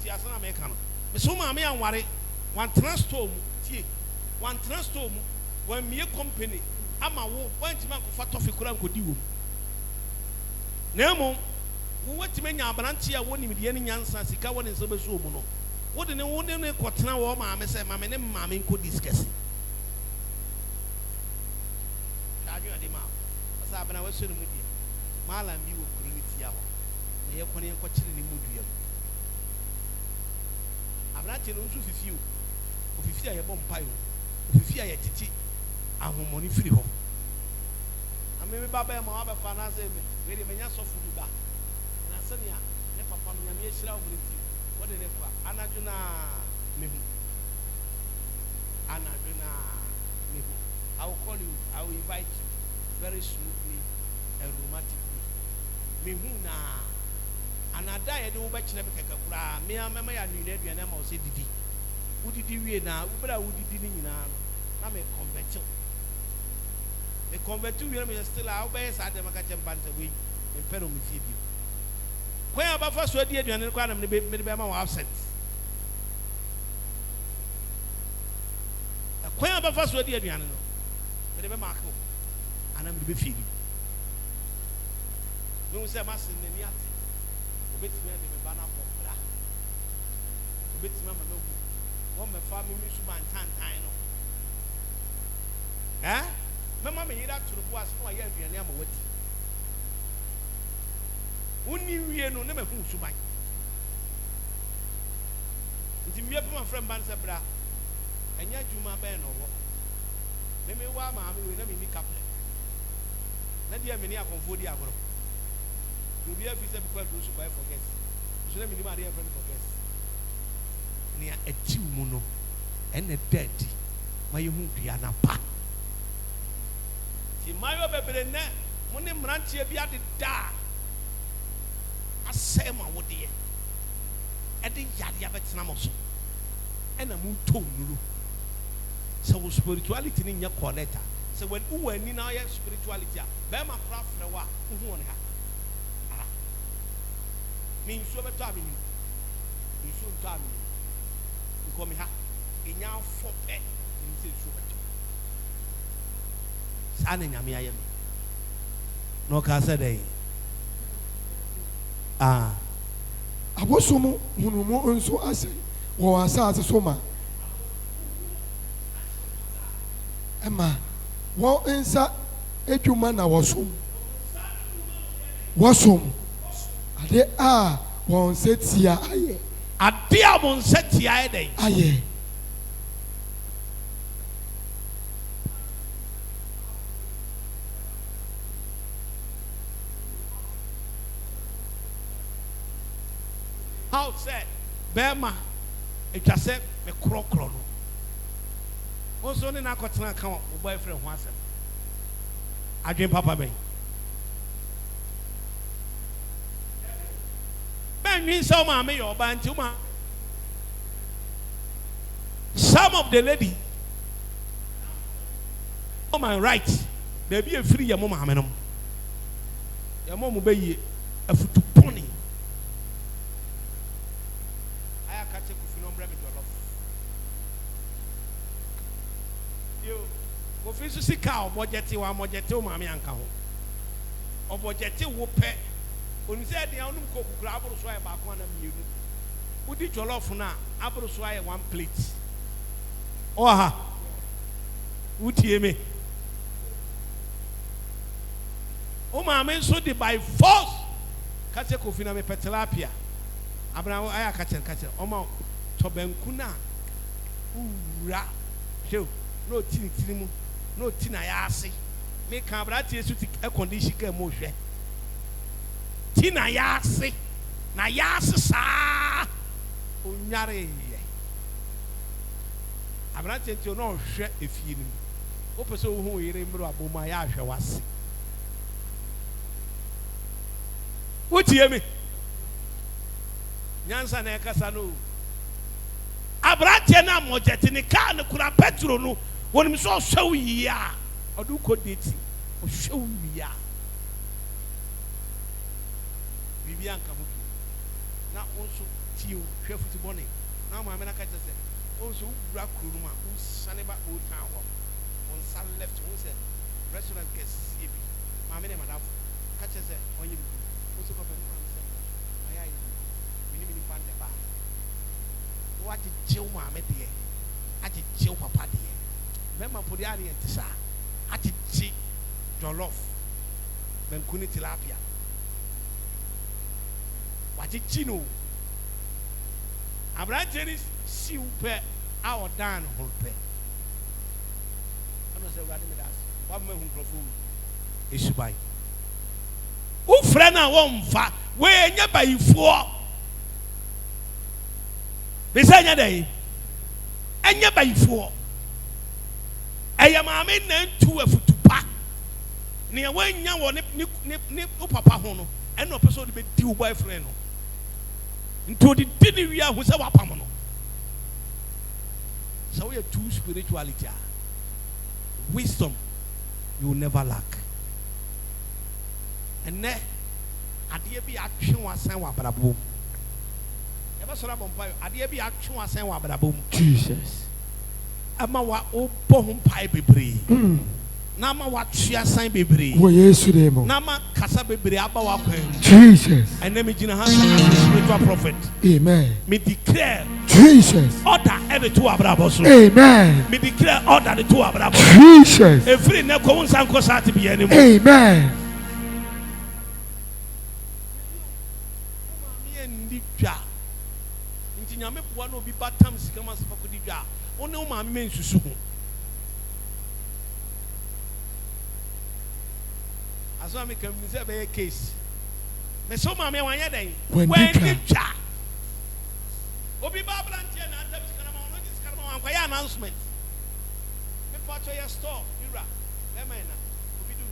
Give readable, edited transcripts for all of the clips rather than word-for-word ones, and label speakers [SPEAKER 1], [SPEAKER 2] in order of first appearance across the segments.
[SPEAKER 1] ti asana me ka no me so ma me anware one transtor mu tie one transtor mu one me company ama wo want man ko fa tofi kura nkodi wo na emo wo watime nya abranche a woni medie ne nyansa sika woni nse beso mu no wo de ne kotena wo ma me se ma me ne ma me nko discuss adwo ade ma asa abana waso ne mu die mala mi wo kuru ni tia ho na ye kone ko kire ni mudua abranche no nso fifi o fifi a ye bom pai o fifi a ye titi ahomoni firi ho ameme baba ma aba fa na se we de menya sofu bi ba na sania ne papa no nyame ehira wo ti wo de ne kwa anaduna mehu I will call you, I will invite you very smoothly and romantically. Mehuna anada ye de wo ba kire be kakura me amema ya nwire aduane ma wo se didi wo didi wie na wo bra wo didi ni nyina no na me convert we me still a wo be sa de maka chemba nta we me pero me fie bi kwan aba fa so adi aduane kwa na me be ma wo absent kwan aba fa so adi aduane no me be ma ko ana me be fie bi no se ma sin ni ati obetime de me ba na popra obetime ma no wo me fa me su ban tantan no mama me yira turubu ase no ya aduane ama wati woni wie no ne me hu su ban nti me pema frem ban se bra enya djuma ba no wo me wa ma me we na me ni kaple na dia me ni akonfo di agoro you be fi se because do so by forget so na me ni ma dey friend forget ni a ati mu no ene dead ma ye hu dua na pa ti mayo bebere ne mo ne mrantie bia de da asema wo de e de yade abetena mo so ena mu to nuru so spirituality ni nya connecta so when u wani na ya spirituality a be ma kra frɛ wa hu won ha min so beto ami ni so to ami ko mi ha enya fo pe ni se so beto sana nyame ayem no ka say dey
[SPEAKER 2] abosomu hunumu nso ase wo asase so ma ema wo nsa edwuma na wosom ade a won setia aye
[SPEAKER 1] ade a won setia dey
[SPEAKER 2] aye
[SPEAKER 1] how said bema etwa se me krokro no onso ne na akotena ka wo boyfriend ho asem adwen papa ben nwin so ma me your ba nti ma some of the lady on my right there be a free your mama amenom your mom be ye afutu pony aya ka che ku fi no mbre me jollof yo go fi su sika obojeti wa mojeti o ma me anka ho obojeti wo pe oni se de anum ko kukura aburu so aye ba ko na mienu udi jollof na aburu so aye one plate oha utie me o ma me so de by force ka se kofi na me petilapia abra aya ka chen o ma to banku na ura hwe no tiri mu no tina ya ase me ka abra tie su ti e condition ka mo hwe tina ya ase na ya ase sa onyare ye abra tie ti no hwe efie ni o pese o hu yire mro aboma ya hwe wase utie me nyansa na ekasa no abrate na mojeti ni ka ne kura petro no wonim so hwew yia odu ko deti o hwew yia bibia nka mo na also tiu hwe football ni na ma me na ka tse also bra kuruma who sane ba old town on sun left who said restaurant get CB ma me na madam ka tse onye bi also ko pe no am say aya yi ni fan de ba what did chill ma me de a did chill papa de me ma podi ari entisa a did chi jollof ben kuni tilapia what did chino Abrajenis si upe our dan holpe. I don't say what me das. What me hunkrofo isubai. U friend na won fa we nya bayifo. Be say nya dey. Enya bayifo. Eya maame na ntu afutupa. Ne wanya wo ne papa ho no. E no person de be di u boyfriend no. Into the dinner we are who say wapamono. So we are two spirituality. Wisdom you will never lack. And ne adie bi atwe wasan wa brabom. E ba so na bompa adie bi atwe wasan wa brabom.
[SPEAKER 2] Jesus.
[SPEAKER 1] Ama wa obo ho pai bebre. Na ma wa tua san bebre.
[SPEAKER 2] Wo Yesu de mo.
[SPEAKER 1] Na ma kasa bebre aba wa kwan.
[SPEAKER 2] Jesus.
[SPEAKER 1] And let me gina hands spiritual prophet.
[SPEAKER 2] Amen.
[SPEAKER 1] Me declare
[SPEAKER 2] Jesus.
[SPEAKER 1] order every two abraboso.
[SPEAKER 2] Amen.
[SPEAKER 1] Me declare order the two abraboso.
[SPEAKER 2] Jesus.
[SPEAKER 1] Every ne ko unsan ko sati bi animo.
[SPEAKER 2] Amen.
[SPEAKER 1] Me ndi twa. Nti nyame boa no bi batam sika ma sefa ko di twa. One o ma me nsusu ho. Aso me kam ni se be case. Me so ma me wanya den. When di twa. Obi babla ntia na atam sika na ma ono di sika na ma kwa ya announcement. Me pacho ya store mira. Le man na obi du.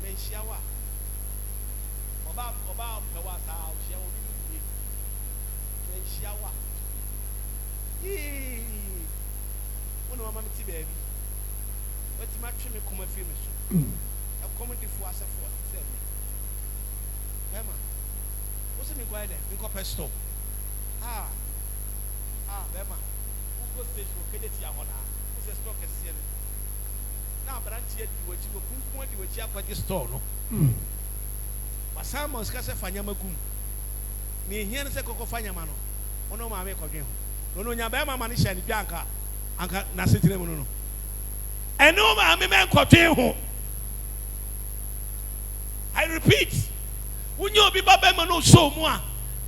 [SPEAKER 1] Me shiawa. Oba pewa sa o shia obi du. Me shiawa. Ono mama me ti baby. Wetin ma twe me koma fi me so. E comedy fo asefo se me. Bema. Wo se me kwa ide, me ko pesto. Bema. Who go station kede ti ahona. Who say stock ese ne. Na branch ye di wachi go kunkun di wachi akwati store no. Basama ska se fanya magum. Me hia ne se kokko fanya ma no. Ono ma me kodwen ho. No nya bema ma ne hia ne bi anka na setire mu no. Eno ma me kodwen ho. I repeat. Wunyo obi ba bema no show mu a.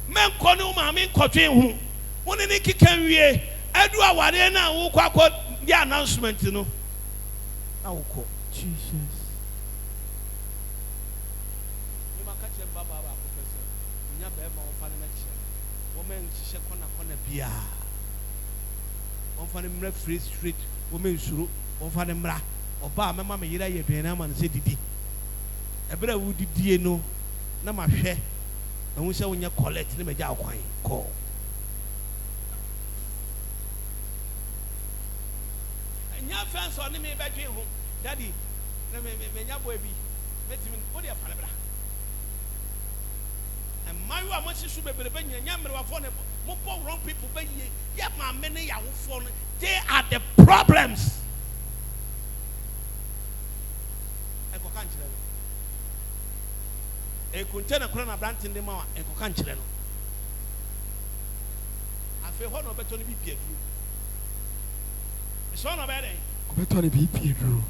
[SPEAKER 1] Men kono ma me kodwen ho. Woni ne kikan wie adu aware na wo kwakọ di announcement no na wo ko
[SPEAKER 2] Jesus.
[SPEAKER 1] Me maka che baba ba ko pese nya be ma wo fa ne na che wo men hye kona bia wo fa ne mra free street wo men suru wo fa ne mra oba mema me yira ye dwen na ma ne se didi ebra wo didie no na ma hwe ehun se wo nya collect ne me ja akwan ko nya fence on me be dwen ho daddy na me nya boy bi metimi wo de fa lebra and my wa mo sisu beberebe nya mre wa fo ne mo po wrong people be ye ma me ne ya wo fo no they are the problems e ko kan kire no e kunte na kura na brantin de ma wa e ko kan kire no afi ho no beto ne bi piedru so no be dey
[SPEAKER 2] Beto ni bi piedru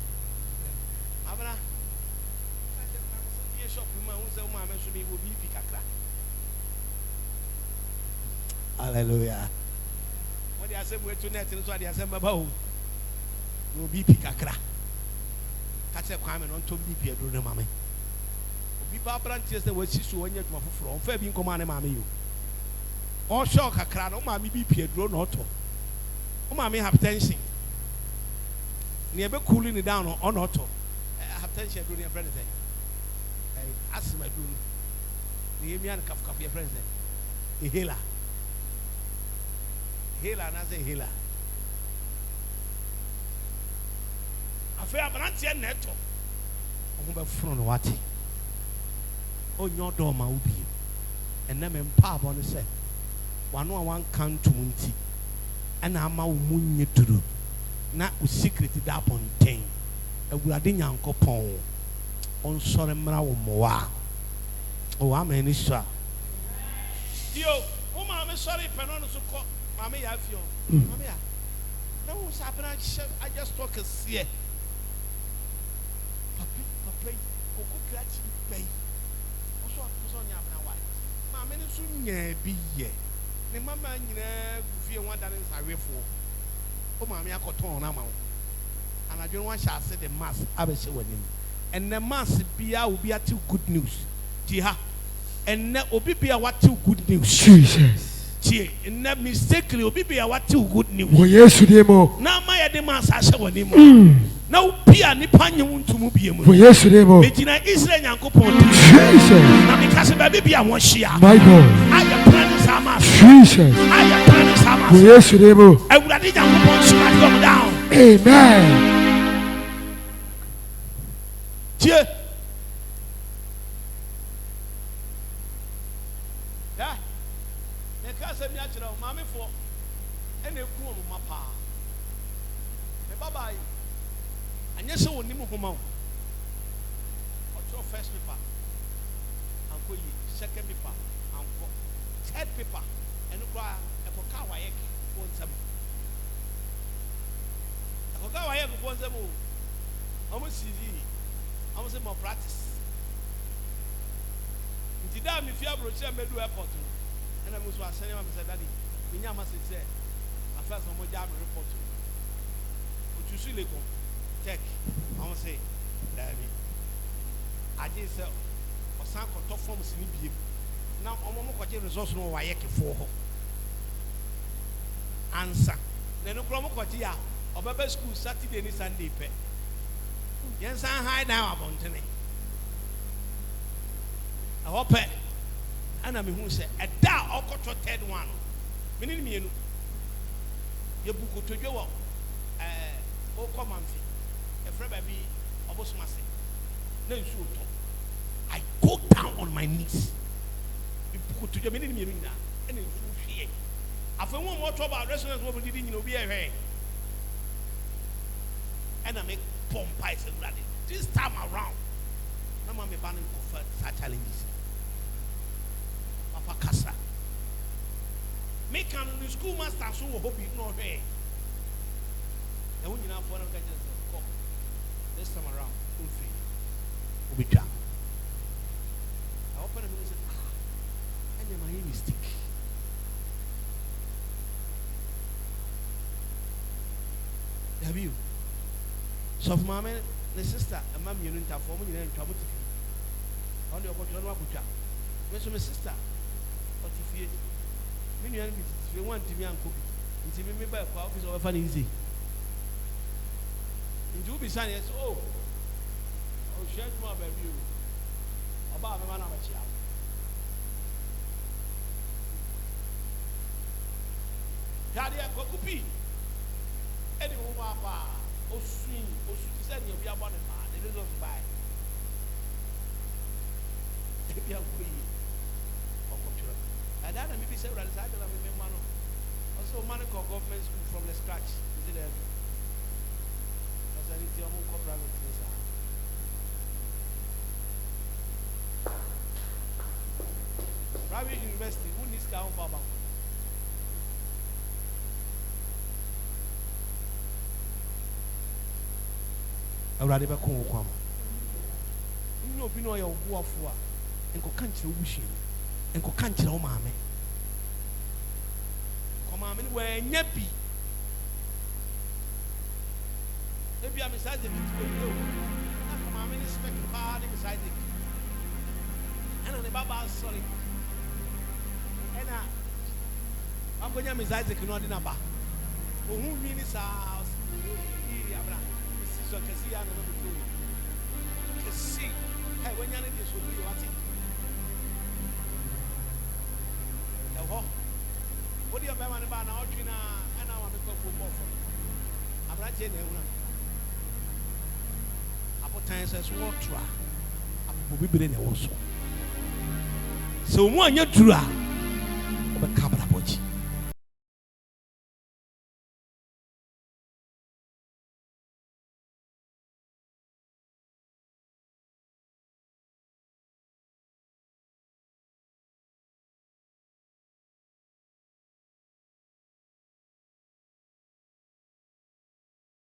[SPEAKER 1] abana ye shop ma won se o ma me so bi wo bi pi kakra hallelujah what dey say we to net so dey say baba o wo bi pi kakra ka se kwa me no to bi piedru ne ma me obi ba branches dey we si so onye dwuma foforo on fa bi nkoma ne ma me yo o shock kakra no ma me bi piedru no to o ma me hypertension ne be cooling it down on auto hypertension do your friend say asthma do ne yemi an kaf your friend say hela na say hela afa abrantie neto o be fro no wate o nyo do ma obi and then empower on the set. One count to Munti, and I'm a moon to do. Not with secret that upon 10. A wedding uncle Pong on Soremra Moa. Oh, I'm any shot. Yo, oh, I'm sorry, Penon so called Mammy. I feel, Mamma. No, what's happening? I just talk a seer. Papa, catch pay. Also, on your wife. Mamma, soon be ye. The mamma, you feel one that is a real for. Oh, Mammy, I got torn amount. And I don't want to say the mass, I will say with him. And the mass be will be a too good news. Tvgh. And that will be a what too good news.
[SPEAKER 2] Jesus.
[SPEAKER 1] And that mistakenly will be a what too good news.
[SPEAKER 2] Oh, yes, you demo.
[SPEAKER 1] Now, my demands are so anymore. Now, Pia Nipan to move you.
[SPEAKER 2] Oh, yes, you demo.
[SPEAKER 1] Bettina Israel Yanko Pont.
[SPEAKER 2] Jesus.
[SPEAKER 1] Now, because baby, I want Shia.
[SPEAKER 2] My God.
[SPEAKER 1] I am planning Sama.
[SPEAKER 2] Jesus.
[SPEAKER 1] I am planning Sama.
[SPEAKER 2] Oh, yes, you demo.
[SPEAKER 1] I would have done Yanko Pont to come down.
[SPEAKER 2] Amen.
[SPEAKER 1] Yeah. Yeah. Because I'm natural, Mammy for any cool mapa. Bye bye. And yes, so Nimu Homo. First paper, Uncle, second paper, Uncle, third paper, and cry a Pokawayek for some. A Pokawayek for some. Almost CD, almost more practice. Today, I'm if you have Rochelle Medu Airport, and I was saying, I said, Daddy, Minyama said, I first on my job report. But you see, they go, check, I want to say, Daddy. I just said, or some top forms in the now, I'm going to resource no Wayek for answer. Then, no problem, or Bible school Saturday and Sunday. Yes, I'm high now about today. I hope and I mean, who said, a da or cut third one. Meaning me, your book to go up. Oh, come on, a friend baby, almost must say. No, I go down on my knees. You put to your minute and it's fear. After one more trouble, restaurants will be didn't be a way. And I make bomb pies and bloody. This time around, no man be banning for such challenges. Papa Casa. Make an the schoolmaster so hope you know hey. The one you know for them come. This time around, don't fear. We'll be done. I open them and say, and then my mistake. Have you? So, Mamma, the sister, and Mammy, you didn't have for me in trouble. On the opportunity, Miss my sister, but if you want to be uncle, it's even me by a office or fun easy. And you be saying, yes, oh, share more about you. About the man of a child. Cardiac copy. Any papa, or swing, or send you be about a man, they don't buy. If you are free, or culture. And that maybe several times I remember also Monaco government school from the scratch. Is it there? Because I need your own corporate business. Private university, who needs to have a bank? I would rather come home. You know, your warfare and go country wishing and go country home. Come on, where Neppy. Maybe I'm beside the video. Come on, expect a hard beside it. And on the Baba, sorry. And I'm going to miss Isaac, not in a bar. Who means house? So can see another two. Can see. Hey, when you're in this, will be watching. What do you have about now? And I want to go football for. I'm not saying that. Times as water, I will be in the also. sɛ ɔmo anya duru a